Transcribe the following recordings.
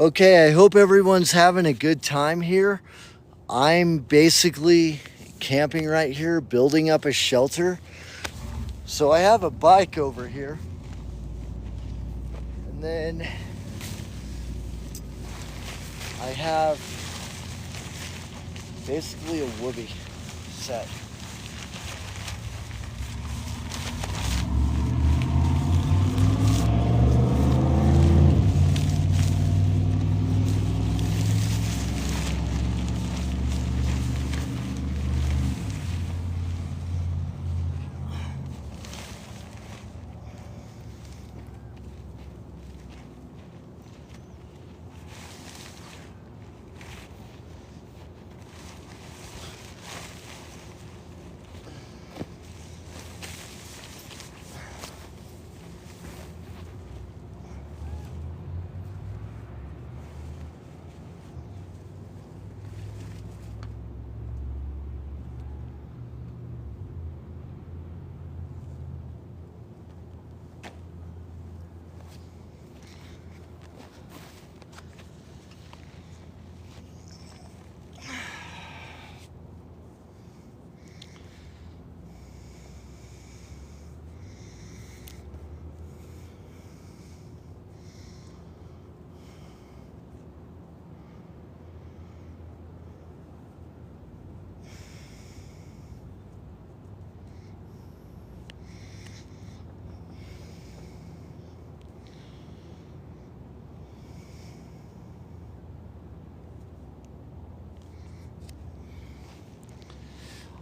Okay, I hope everyone's having a good time here. I'm basically camping right here, building up a shelter. So I have a bike over here, and then I have basically a whoopee set.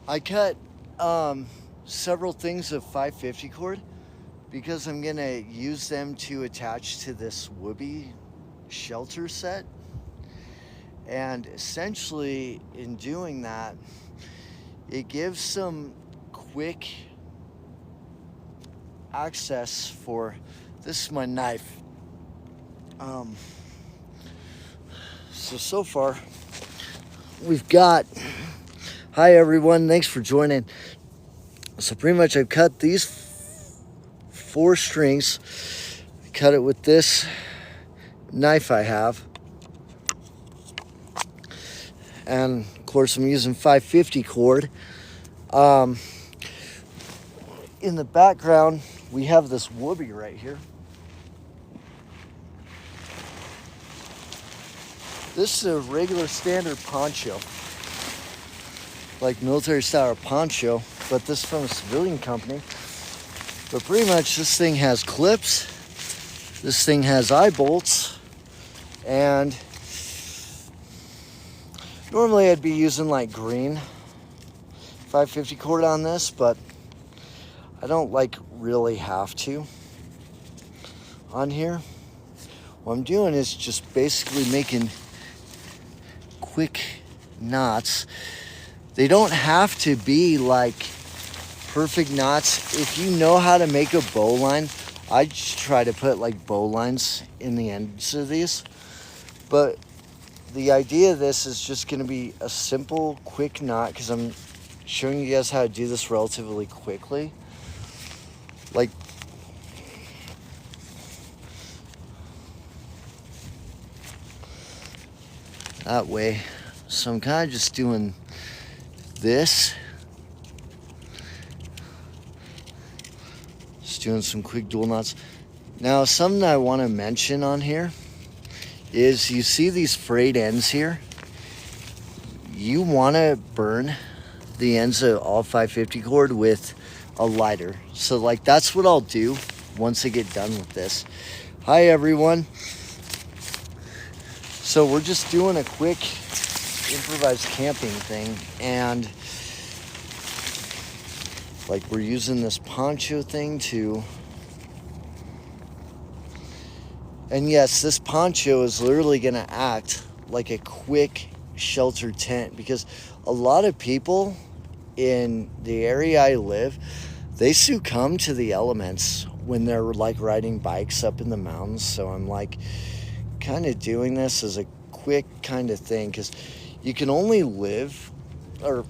I cut several things of 550 cord because I'm gonna use them to attach to this whoopee shelter set. And essentially, in doing that, it gives some quick access for this is my knife. Um, so far, we've got. Hi everyone, thanks for joining. So pretty much I've cut these 4 strings. I cut it with this knife I have. And of course I'm using 550 cord. In the background we have this whoopee right here. This is a regular standard poncho, like military style poncho, but this is from a civilian company. But pretty much this thing has clips, this thing has eye bolts, and normally I'd be using like green 550 cord on this, but I don't like really have to on here. What I'm doing is just basically making quick knots. They don't have to be like perfect knots. If you know how to make a bow line, I just try to put like bow lines in the ends of these. But the idea of this is just going to be a simple, quick knot because I'm showing you guys how to do this relatively quickly. Like that way. So I'm kind of just doing this. Just doing some quick dual knots. Now, something I want to mention on here is you see these frayed ends here? You want to burn the ends of all 550 cord with a lighter. So like that's what I'll do once I get done with this. Hi everyone. So we're just doing a quick improvised camping thing, and like we're using this poncho thing to, and yes, this poncho is literally gonna act like a quick shelter tent because a lot of people in the area I live, they succumb to the elements when they're like riding bikes up in the mountains. So I'm like kind of doing this as a quick kind of thing because you can only live, or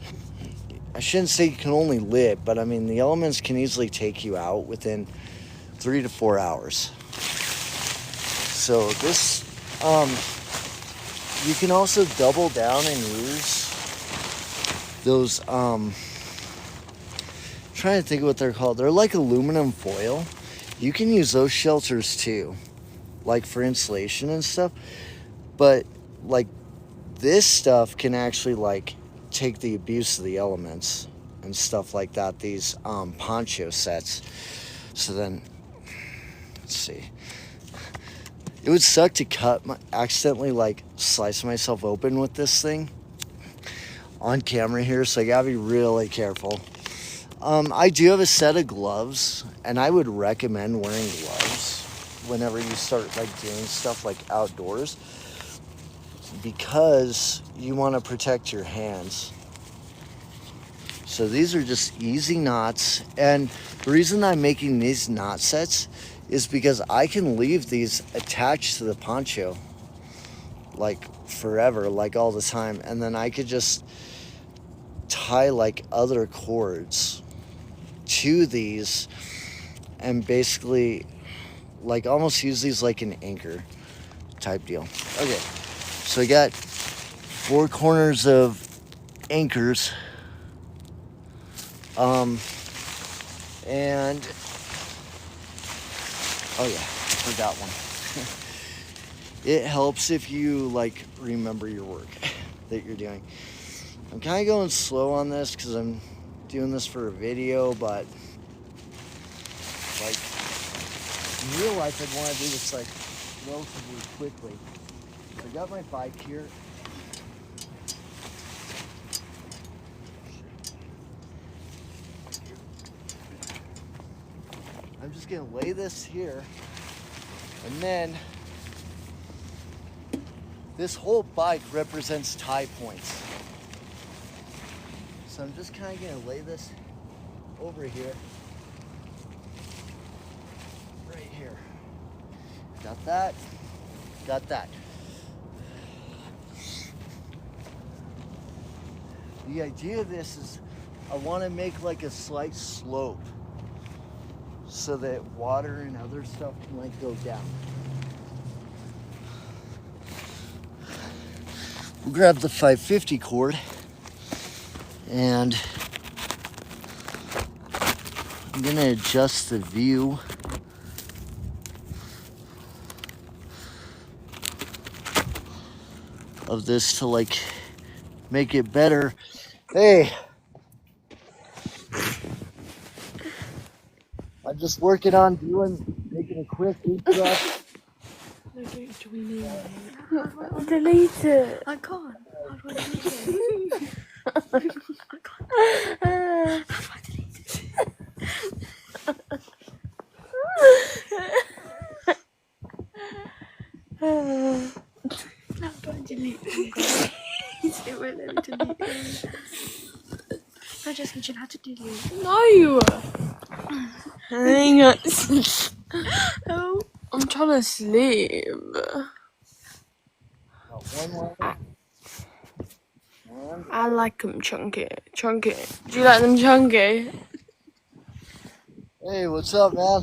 I shouldn't say you can only live, but I mean the elements can easily take you out within 3 to 4 hours. So this You can also double down and use those, trying to think of what they're called. They're like aluminum foil. You can use those shelters too, like for insulation and stuff. But like this stuff can actually like take the abuse of the elements and stuff like that. These poncho sets. So then, let's see. It would suck to accidentally like slice myself open with this thing on camera here, so I gotta be really careful. I do have a set of gloves, and I would recommend wearing gloves whenever you start like doing stuff like outdoors, because you want to protect your hands. So these are just easy knots, and the reason I'm making these knot sets is because I can leave these attached to the poncho like forever, like all the time, and then I could just tie like other cords to these and basically like almost use these like an anchor type deal. Okay, so we got 4 corners of anchors, and oh yeah, forgot one. It helps if you like remember your work that you're doing. I'm kind of going slow on this because I'm doing this for a video, but like in real life I'd want to do this like relatively quickly. So I got my bike here. I'm just gonna lay this here, and then this whole bike represents tie points. So I'm just kind of gonna lay this over here, right here. Got that, got that. The idea of this is I want to make like a slight slope so that water and other stuff can like go down. We'll grab the 550 cord, and I'm gonna adjust the view of this to like make it better. Hey, I'm just working on making a quick loop drop. Delete it. I can't. How do I delete it? I can't. How do I delete it? How do I delete it? It won't let me delete it. No, Jessica, you have to delete it. No. Hang on. Oh. I'm trying to sleep. One more. I like them chunky. Chunky. Do you like them chunky? Hey, what's up, man?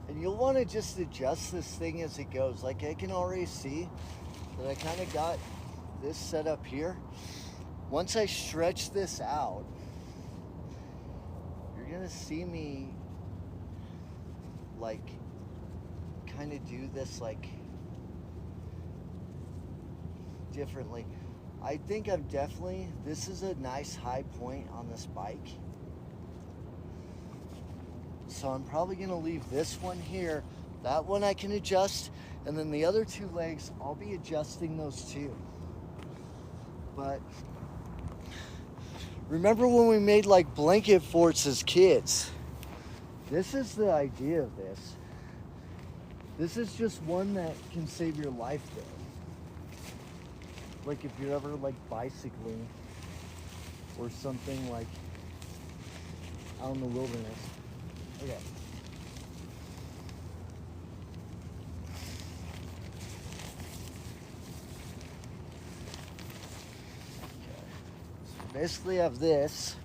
And you'll want to just adjust this thing as it goes. Like I can already see that I kind of got this set up here. Once I stretch this out, you're gonna see me like kind of do this like differently. I think this is a nice high point on this bike. So I'm probably gonna leave this one here, That one I can adjust, and then the other 2 legs, I'll be adjusting those too. But remember when we made like blanket forts as kids? This is the idea of this. This is just one that can save your life though. Like if you're ever like bicycling or something like out in the wilderness. Okay. So basically I have this,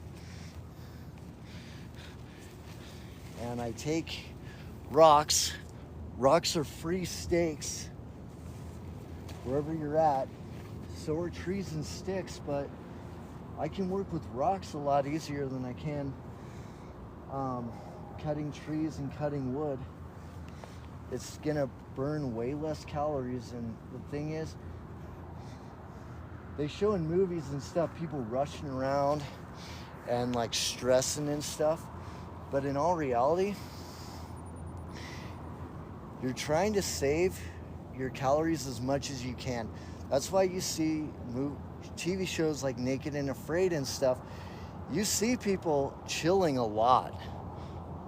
and I take rocks. Rocks are free stakes wherever you're at. So are trees and sticks, but I can work with rocks a lot easier than I can cutting trees and cutting wood. It's gonna burn way less calories, and the thing is, they show in movies and stuff people rushing around and like stressing and stuff, but in all reality, you're trying to save your calories as much as you can. That's why you see TV shows like Naked and Afraid and stuff. You see people chilling a lot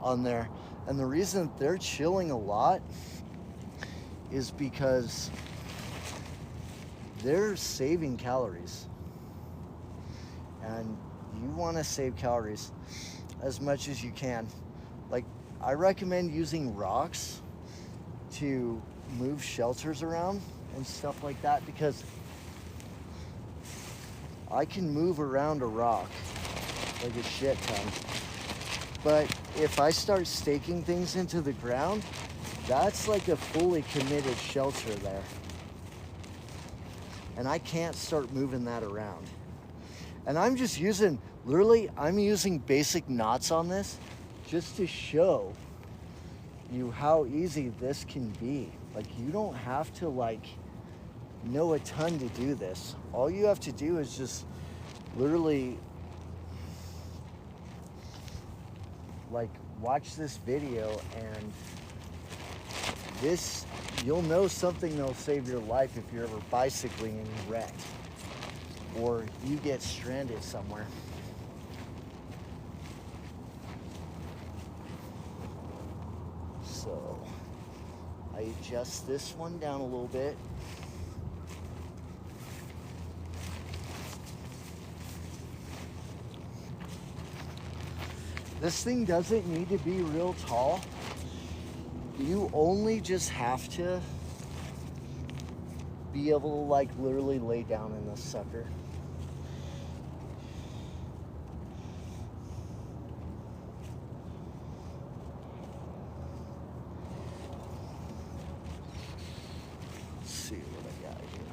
on there. And the reason they're chilling a lot is because they're saving calories. And you want to save calories as much as you can. Like, I recommend using rocks to move shelters around and stuff like that, because I can move around a rock like a shit ton. But if I start staking things into the ground, that's like a fully committed shelter there. And I can't start moving that around. And I'm just using, literally, I'm using basic knots on this just to show you how easy this can be. Like, you don't have to like know a ton to do this. All you have to do is just literally like watch this video, and this, you'll know something that'll save your life if you're ever bicycling and you wreck or you get stranded somewhere. So I adjust this one down a little bit. This thing doesn't need to be real tall. You only just have to be able to like literally lay down in this sucker. Let's see what I got here.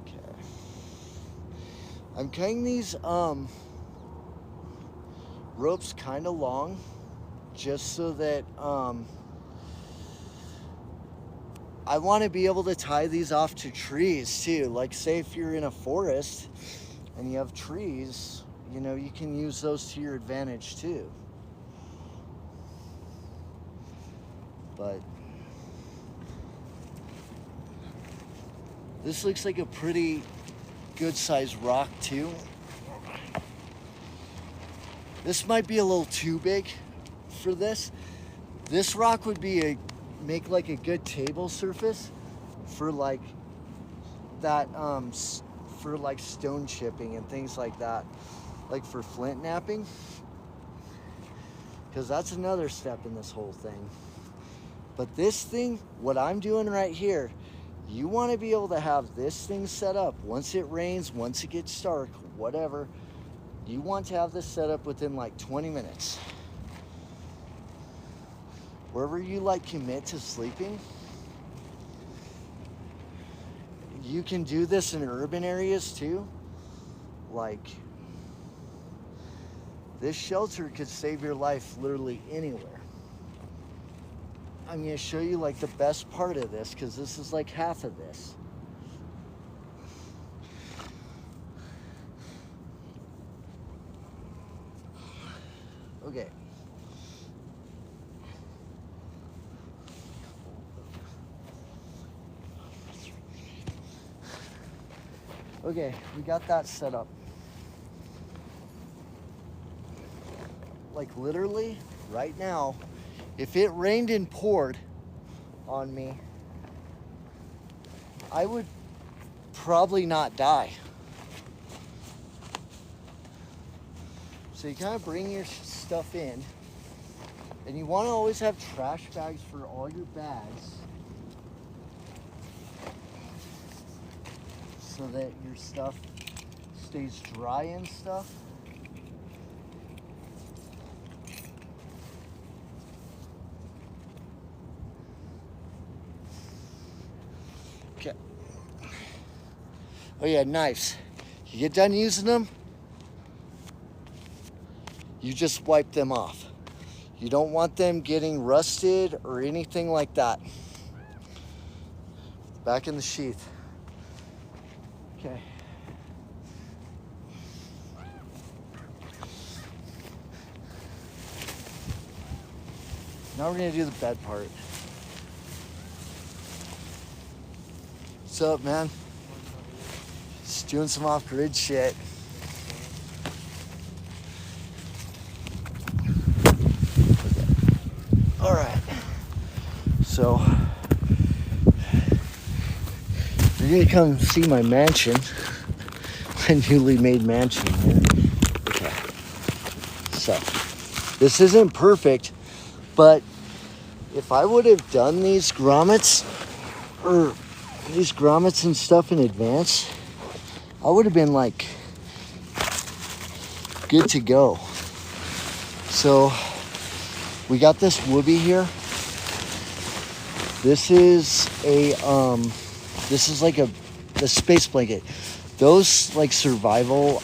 Okay. I'm cutting these ropes kind of long, just so that I want to be able to tie these off to trees too. Like, say if you're in a forest and you have trees, you know, you can use those to your advantage too. But this looks like a pretty good sized rock too. This might be a little too big for this. This rock would be make like a good table surface for like that, for like stone chipping and things like that, like for flint knapping, because that's another step in this whole thing. But this thing, what I'm doing right here, you want to be able to have this thing set up once it rains, once it gets dark, whatever. You want to have this set up within like 20 minutes. Wherever you like commit to sleeping, you can do this in urban areas too. Like, this shelter could save your life literally anywhere. I'm going to show you like the best part of this, because this is like half of this. Okay. Okay, we got that set up. Like literally, right now, if it rained and poured on me, I would probably not die. So you kind of bring your stuff in, and you want to always have trash bags for all your bags so that your stuff stays dry and stuff. Okay. Oh yeah, knives. You get done using them, you just wipe them off. You don't want them getting rusted or anything like that. Back in the sheath. Okay. Now we're gonna do the bed part. What's up, man? Just doing some off-grid shit. All right. So you're gonna come see my mansion, my newly made mansion here. Okay. So this isn't perfect, but if I would have done these grommets and stuff in advance, I would have been like good to go. So we got this Whoopee here. This is like the space blanket. Those like survival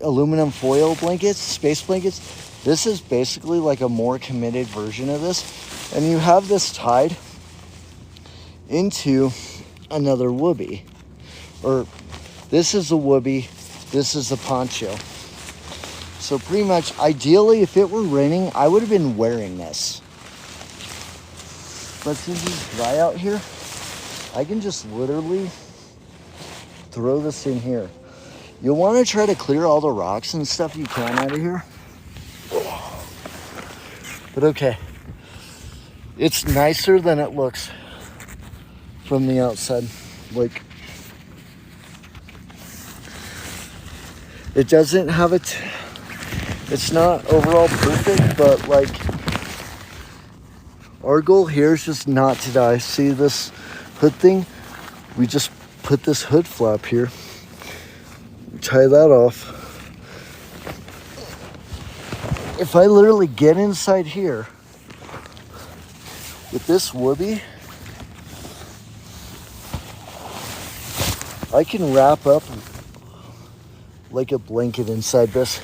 aluminum foil blankets, space blankets. This is basically like a more committed version of this. And you have this tied into another Whoopee. Or this is a Whoopee, this is a poncho. So pretty much, ideally, if it were raining, I would have been wearing this. But since it's dry out here, I can just literally throw this in here. You'll want to try to clear all the rocks and stuff you can out of here. But okay, it's nicer than it looks from the outside. Like, it doesn't have it's not overall perfect, but like, our goal here is just not to die. See this hood thing? We just put this hood flap here. Tie that off. If I literally get inside here with this Whoopee, I can wrap up like a blanket inside this.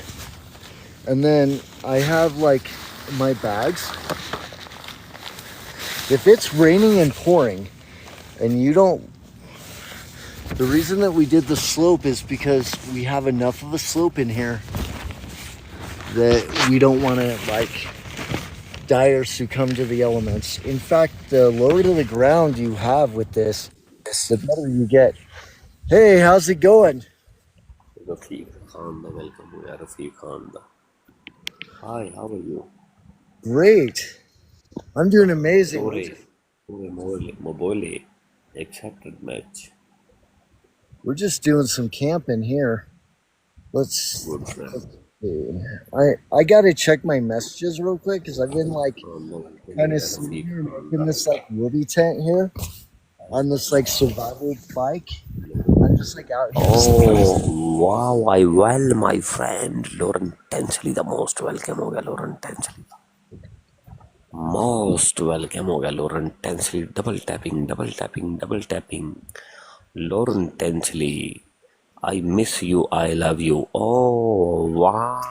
And then I have like my bags. If it's raining and pouring and you don't, the reason that we did the slope is because we have enough of a slope in here that we don't want to like die or succumb to the elements. In fact, the lower to the ground you have with this, the better you get. Hey, how's it going? Rafiq Khan, welcome. We are Rafiq Khan. Hi, how are you? Great. I'm doing amazing. Mobile accepted match. We're just doing some camping here. Let's Good friend. see. I gotta check my messages real quick because I've been like kind of sitting here making this like Whoopee tent here on this like survival bike. I'm just like out here. Oh, wow, I well, my friend. Lauren Tensley, the most welcome हो गया Lauren Tensley. Most welcome हो गया Lauren Tensley. Double tapping, double tapping, double tapping. Lauren Tensley, I miss you, I love you. Oh, wow.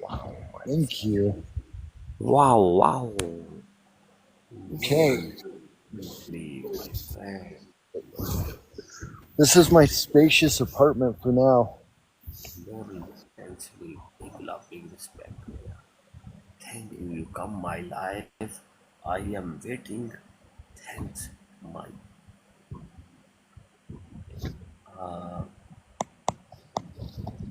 Wow. Thank you. Wow, wow. Okay. My friend. This is my spacious apartment for now. Very intensely, big love, big respect. Thank you, you come my life. I am waiting. Thanks, my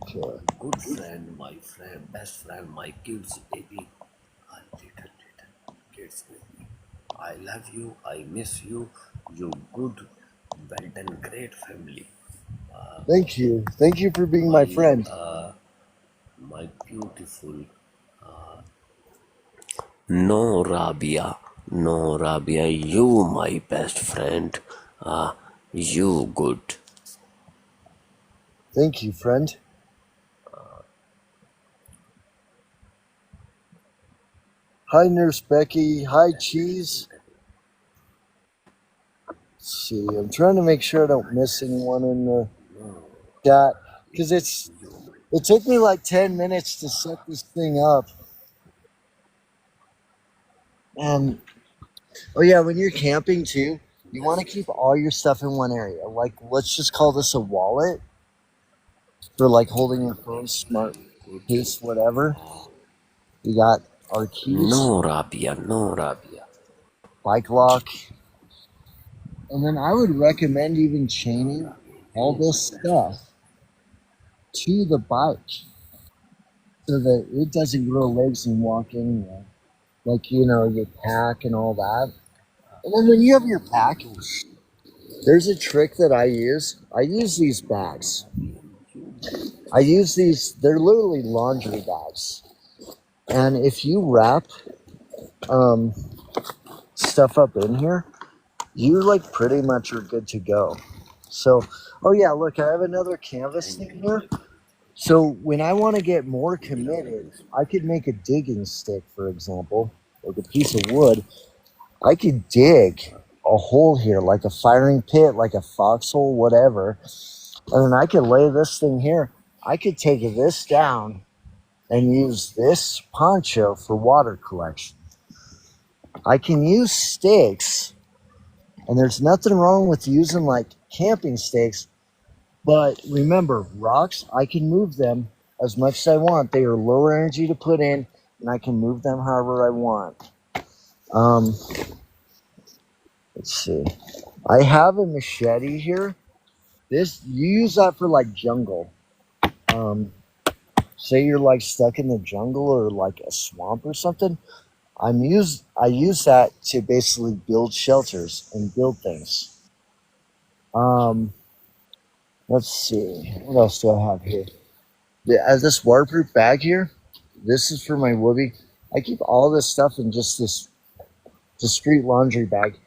Okay. Good friend, my friend, best friend, my kids, baby. Little kids, baby. I love you. I miss you. You good, well done, great family. Thank you. Thank you for being my My friend. my beautiful. No, Rabia. No, Rabia. You, my best friend. You good. Thank you, friend. Hi, Nurse Becky. Hi, Cheese. Let's see, I'm trying to make sure I don't miss anyone in the chat because it took me like 10 minutes to set this thing up. And oh yeah, when you're camping too, you want to keep all your stuff in one area. Like let's just call this a wallet for like holding your phone, smart case, whatever. We got our keys, No, Rabia. No, Rabia. bike lock, and then I would recommend even chaining all this stuff to the bike so that it doesn't grow legs and walk anywhere. Like your pack and all that. And then when you have your pack, there's a trick that I use. I use these bags. I use these, they're literally laundry bags. And if you wrap um, stuff up in here, you like pretty much are good to go. So, oh yeah, look, I have another canvas thing here. So when I want to get more committed, I could make a digging stick, for example, like a piece of wood. I could dig a hole here, like a firing pit, like a foxhole, whatever. And then I could lay this thing here. I could take this down and use this poncho for water collection. I can use stakes, and there's nothing wrong with using like camping stakes. But remember, rocks, I can move them as much as I want. They are lower energy to put in, and I can move them however I want. Let's see. I have a machete here. This you use that for like jungle. Say you're like stuck in the jungle or like a swamp or something. I use that to basically build shelters and build things. Um, let's see. What else do I have here? As this waterproof bag here, this is for my whoopee. I keep all this stuff in just this discreet laundry bag.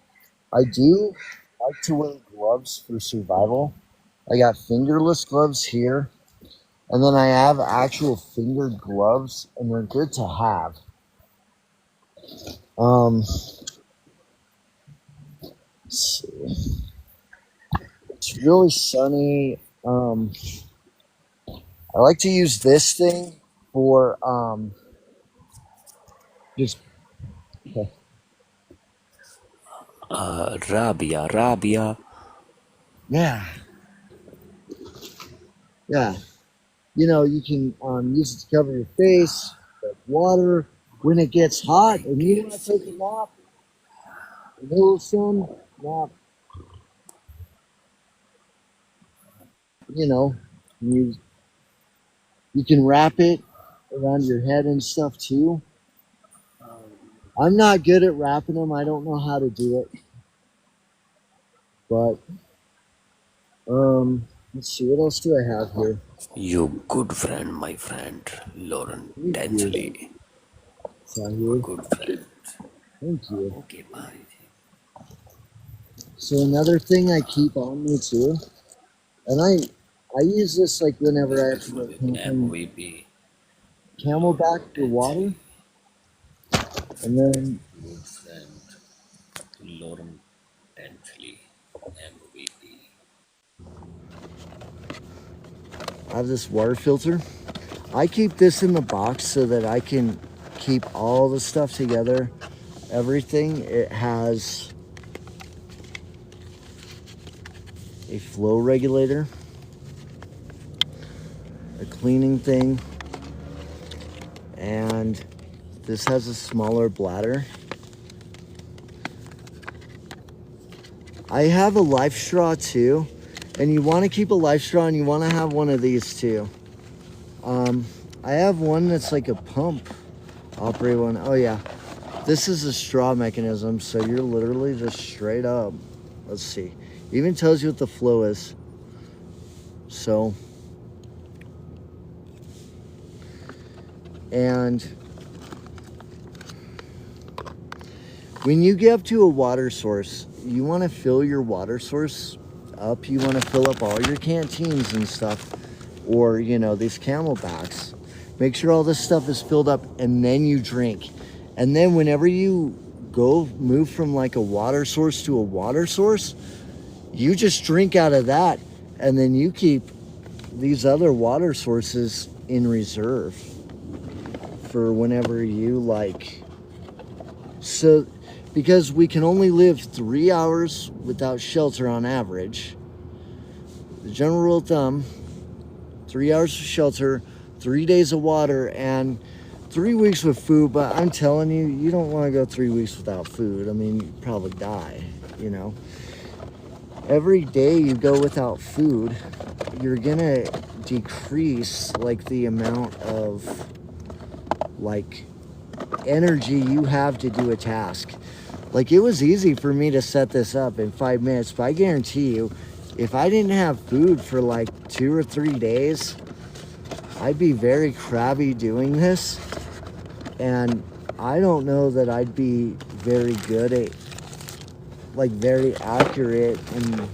I do like to wear gloves for survival. I got fingerless gloves here, and then I have actual fingered gloves, and they're good to have. Let's see. It's really sunny. I like to use this thing for just okay. Rabia. Rabia. Yeah, yeah. You can use it to cover your face, like water. When it gets hot and you want to take a nap, a little sun nap, you know, you you can wrap it around your head and stuff too. I'm not good at wrapping them. I don't know how to do it, but let's see. What else do I have here? You good friend, my friend. Lauren Thank you, Tensley. Sahir. Good friend. Thank you. Okay, bye. So another thing I keep on me too, and I use this like whenever I have to go With camping. MVP. Camelback for water, and then Good friend. Lauren Tensley. MVP. I have this water filter. I keep this in the box so that I can keep all the stuff together. Everything. It has a flow regulator, a cleaning thing, and this has a smaller bladder. I have a life straw too, And you want to keep a life straw, and you want to have one of these too. I have one that's like a pump operate one. Oh yeah, this is a straw mechanism, so you're literally just straight up. Let's see, even tells you what the flow is. So, and when you get up to a water source, you want to fill your water source up. You want to fill up all your canteens and stuff, or you know, these CamelBaks. Make sure all this stuff is filled up, and then you drink. And then whenever you move from like a water source to a water source, you just drink out of that, and then you keep these other water sources in reserve for whenever you like. So, because we can only live 3 hours without shelter on average. The general rule of thumb, 3 hours of shelter, 3 days of water, and 3 weeks with food. But I'm telling you, you don't want to go 3 weeks without food. I mean, you'd probably die, you know. Every day you go without food, you're gonna decrease like the amount of like energy you have to do a task. Like, it was easy for me to set this up in 5 minutes, but I guarantee you, if I didn't have food for like 2 or 3 days, I'd be very crabby doing this, and I don't know that I'd be very good at, like, very accurate and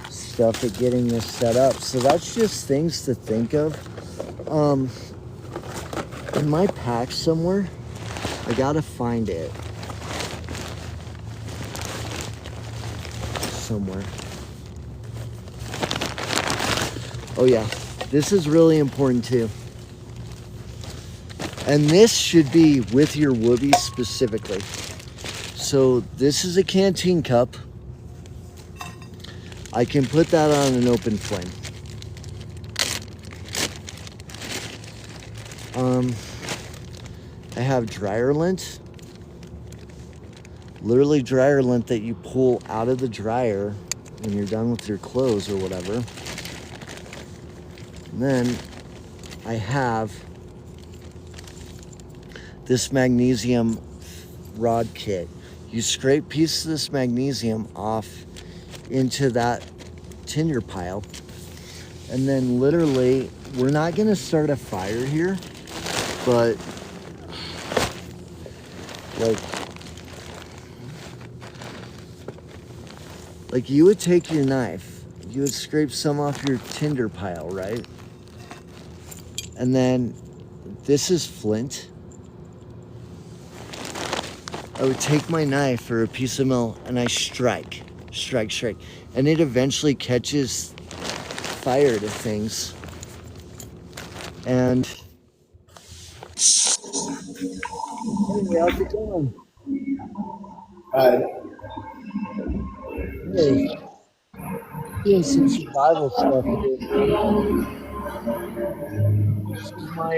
stuff at getting this set up. So that's just things to think of. In my pack somewhere, I gotta find it somewhere. Oh yeah, this is really important too. And this should be with your Whoopie specifically. So this is a canteen cup. I can put that on an open flame. I have dryer lint. Literally dryer lint that you pull out of the dryer when you're done with your clothes or whatever. And then I have this magnesium rod kit. You scrape pieces of this magnesium off into that tinder pile, and then literally, we're not gonna start a fire here, but like you would take your knife, you would scrape some off your tinder pile, right? And then this is flint. I would take my knife or a piece of metal and I strike, and it eventually catches fire to things. And anyway, how's it going? Hey, doing some survival stuff here. This is my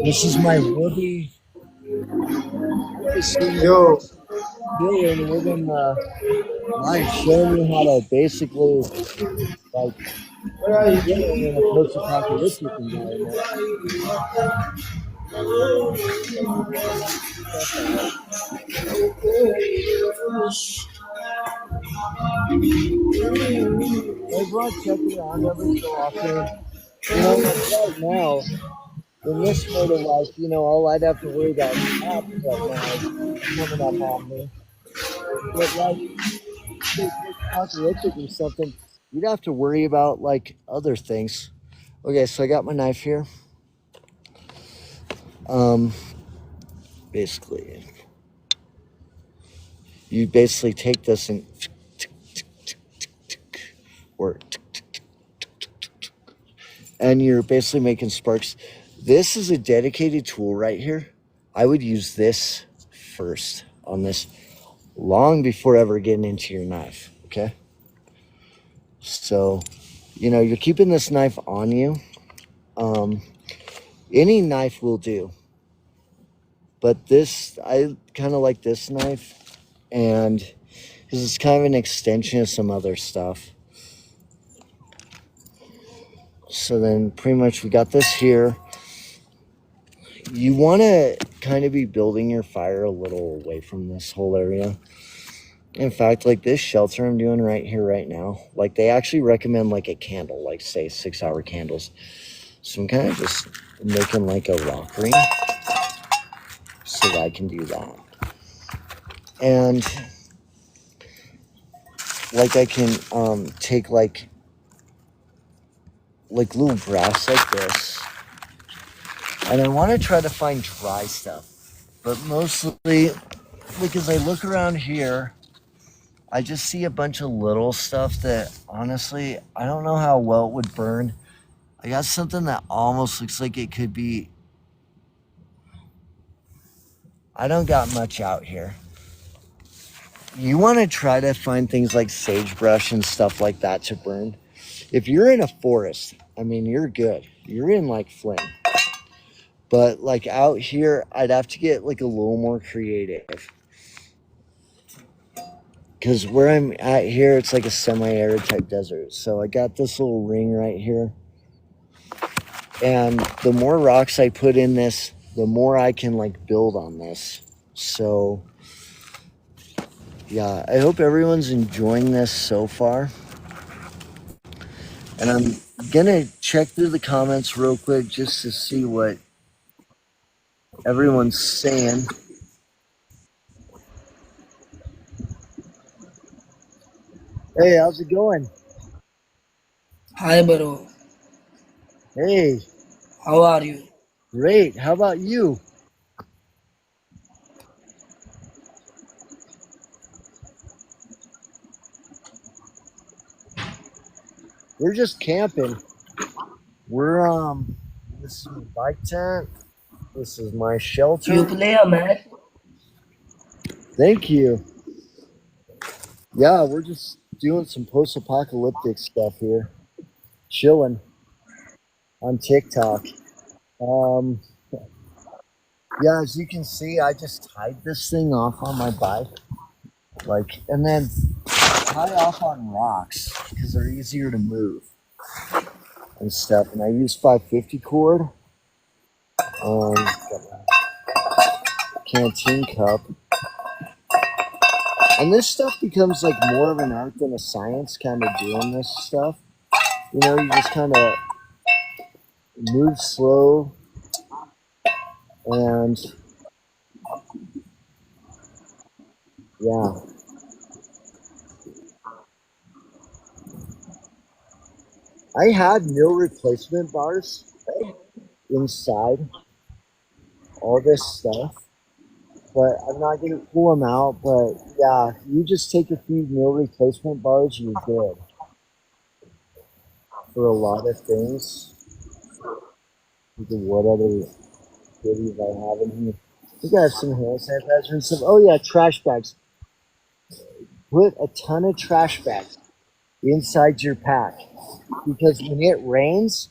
this is my Whoopie. Yo, Dylan within life showing you how to basically like live in a post-apocalyptic environment. Everyone check it around every so often. You know, like right now, in this mode of life, you know, all I'd have to worry about is apps right now coming up on me. But like, if it's apocalyptic or something, you'd have to worry about like other things. Okay, so I got my knife here. Basically, you basically take this and and you're basically making sparks. This is a dedicated tool right here. I would use this first on this long before ever getting into your knife, okay? So, you know, you're keeping this knife on you. Any knife will do. But this, I kind of like this knife and because it's kind of an extension of some other stuff. So then pretty much we got this here. You want to kind of be building your fire a little away from this whole area. In fact, like this shelter I'm doing right here right now, like they actually recommend like a candle, like say 6-hour candles. So I'm kind of just making like a rock ring so that I can do that. And like I can take like little grass like this. And I want to try to find dry stuff. But mostly, because I look around here, I just see a bunch of little stuff that, honestly, I don't know how well it would burn. I got something that almost looks like it could be... I don't got much out here. You want to try to find things like sagebrush and stuff like that to burn. If you're in a forest, I mean, you're good. You're in, like, Flint. But, like, out here, I'd have to get, like, a little more creative. Because where I'm at here, it's like a semi-arid type desert. So I got this little ring right here. And the more rocks I put in this, the more I can like build on this. So yeah, I hope everyone's enjoying this so far. And I'm gonna check through the comments real quick just to see what everyone's saying. Hey, how's it going? Hi, bro. Hey, How are you? great. How about you? We're just camping. We're this is my bike tent. This is my shelter. You play a match? Thank you. Yeah, we're just doing some post-apocalyptic stuff here. Chilling on TikTok. Yeah, as you can see, I just tied this thing off on my bike. Like, and then tie off on rocks because they're easier to move and stuff. And I use 550 cord. Canteen cup. And this stuff becomes like more of an art than a science, kind of doing this stuff. You know, you just kind of move slow and yeah. I had meal replacement bars inside all this stuff, but I'm not going to pull them out. But yeah, you just take a few meal replacement bars, you're good for a lot of things. Look at what other goodies I have in here. I think I have some hand sanitizer and stuff. Oh yeah, trash bags. Put a ton of trash bags inside your pack because when it rains,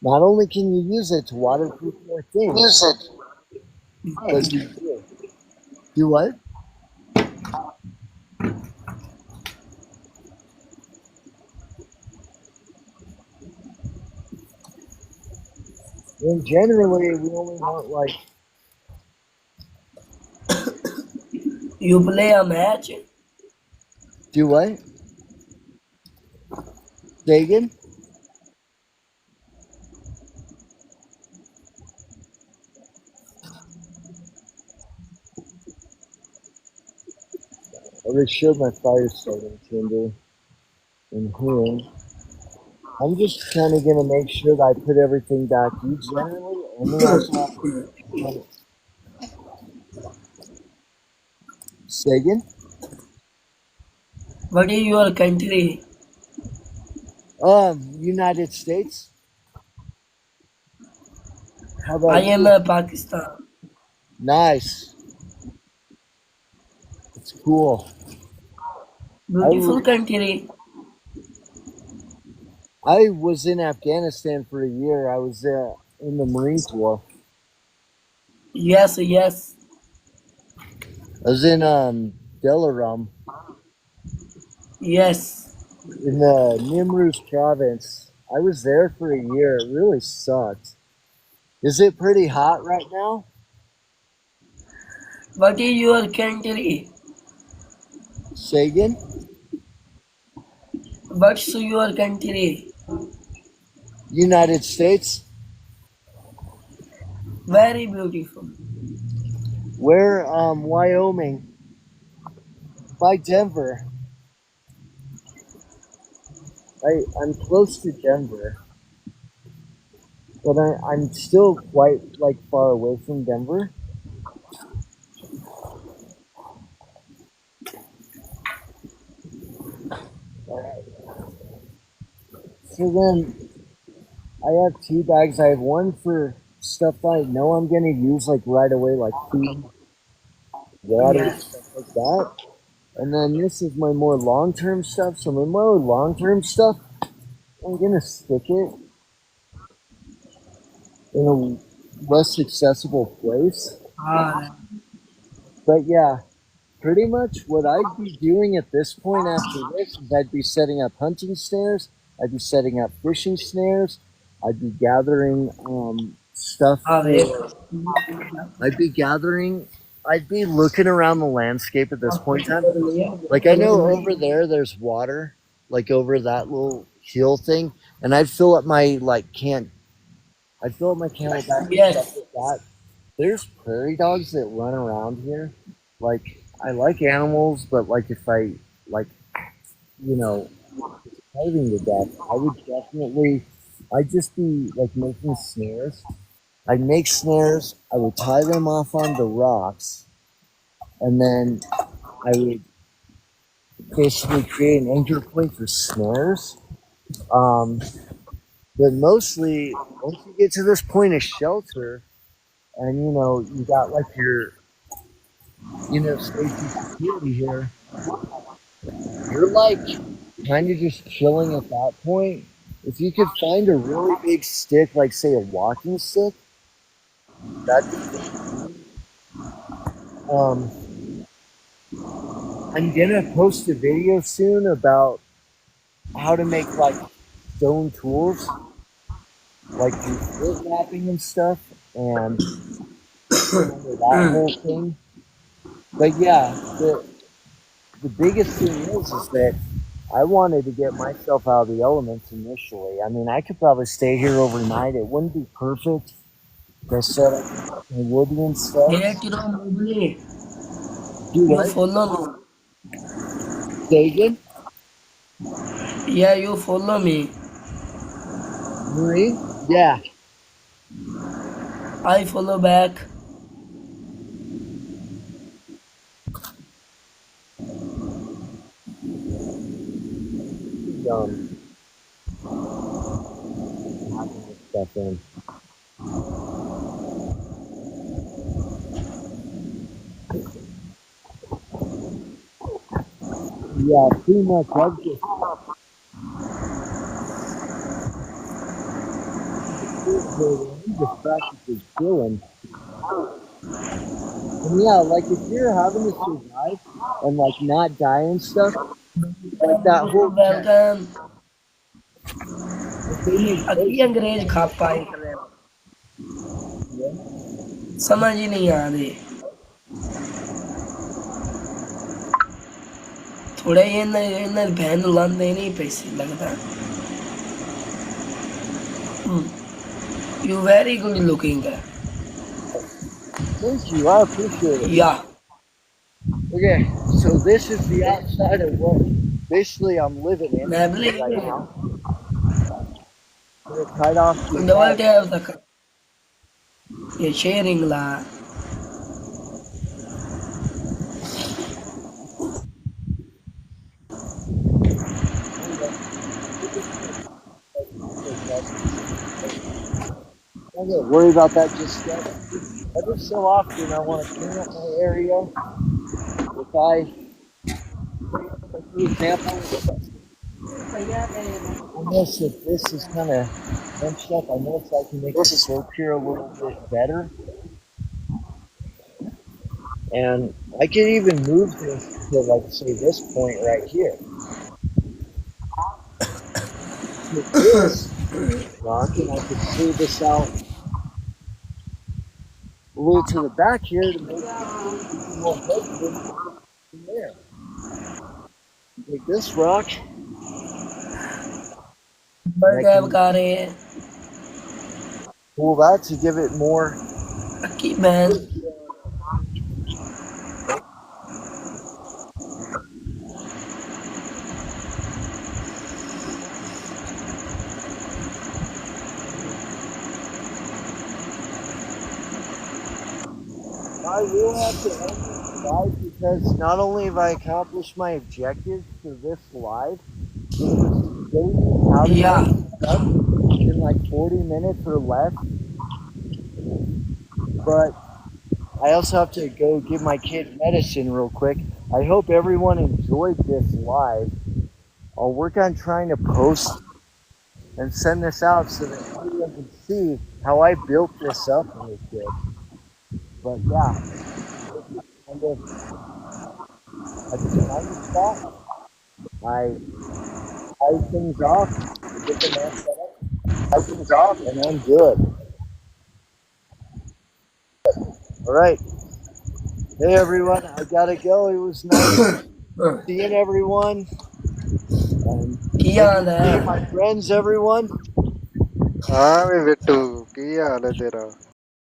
not only can you use it to waterproof more things, but you do what? And generally, we only want like You play a match? do what? Say again? I already showed my fire starting tinder in here. I'm just kind of gonna make sure that I put everything back. You generally only have Say again? What is your country? United States. How I about am you? Pakistan. Nice. It's cool. Beautiful country. I was in Afghanistan for a year. I was in the Marine Corps. Yes, yes. I was in Delarum Yes. in the Nimruz province. I was there for a year. It really sucked. Is it pretty hot right now? What is your country? Say again? What's your country? United States? Very beautiful. Where? Wyoming. By Denver. I'm close to Denver. But I'm still quite like far away from Denver. So then I have 2 bags. I have one for stuff I know I'm gonna use like right away, like food, water, Yes. stuff like that. And then this is my more long-term stuff. So my more long-term stuff, I'm gonna stick it in a less accessible place. Ah, But yeah, pretty much what I'd be doing at this point after this is I'd be setting up hunting snares, I'd be setting up fishing snares, I'd be gathering stuff wait. for, I'd be looking around the landscape at this point in time. Like I know over there's water, like over that little hill thing, and I'd fill up my I'd fill up my camelback and Yes. stuff like that. There's prairie dogs that run around here. Like I like animals, but like if I like, you know, starving to death, I would definitely. I'd just be like making snares. I'd make snares. I would tie them off onto rocks, and then I would basically create an anchor point for snares. Um, but mostly, once you get to this point of shelter, and you know you got like your safety security here, you're like kind of just chilling at that point. If you could find a really big stick, like say a walking stick, that'd be good. I'm gonna post a video soon about how to make like stone tools, like do flint wrapping and stuff, and that whole thing. But yeah, the biggest thing is that I wanted to get myself out of the elements initially. I mean, I could probably stay here overnight. It wouldn't be perfect to set up my wood and stuff. Hey, Kiro Mobile, Do you what? follow Say again? me. Yeah, you follow me. Marie? Yeah. I follow back. Stuff in. Yeah, pretty much. I've just practically chilling. And yeah, like if you're having to survive and like not die and stuff, like that whole Welcome. if they make अगली अंग्रेज खा पाए समझ ही नहीं आ रही थोड़े ये बहन लांदे नहीं पैसे लगता You very good looking guy. Thank you, I appreciate it. Yeah. Okay, so this is the outside of what basically I'm living in मैं believe right you. now. We're tied off to Double tap the ये sharing La I don't worry about that just yet. Every so often, I want to clean up my area. If I, like, for example, I notice that this is kind of bunched up. I notice I can make the slope here a little bit better. And I can even move this to, like, say, this point right here. With this rock, and I could smooth this out a little to the back here to make it more headroom in there. Take this rock. Burger baka रहे हैं Pull that to give it more. keep man I will have to end this live because not only have I accomplished my objectives for this live, Yeah. in like 40 minutes or less, but I also have to go give my kid medicine real quick. I hope everyone enjoyed this live. I'll work on trying to post and send this out so that everyone can see how I built this up real good. But yeah, kind of a time spot. I tie things off, get the man set up, tie things off, and I'm good. All right. Hey everyone, I gotta go. It was nice seeing everyone. And क्या हाल है my friends, everyone. हाँ मैं बिट्टू की हाल है तेरा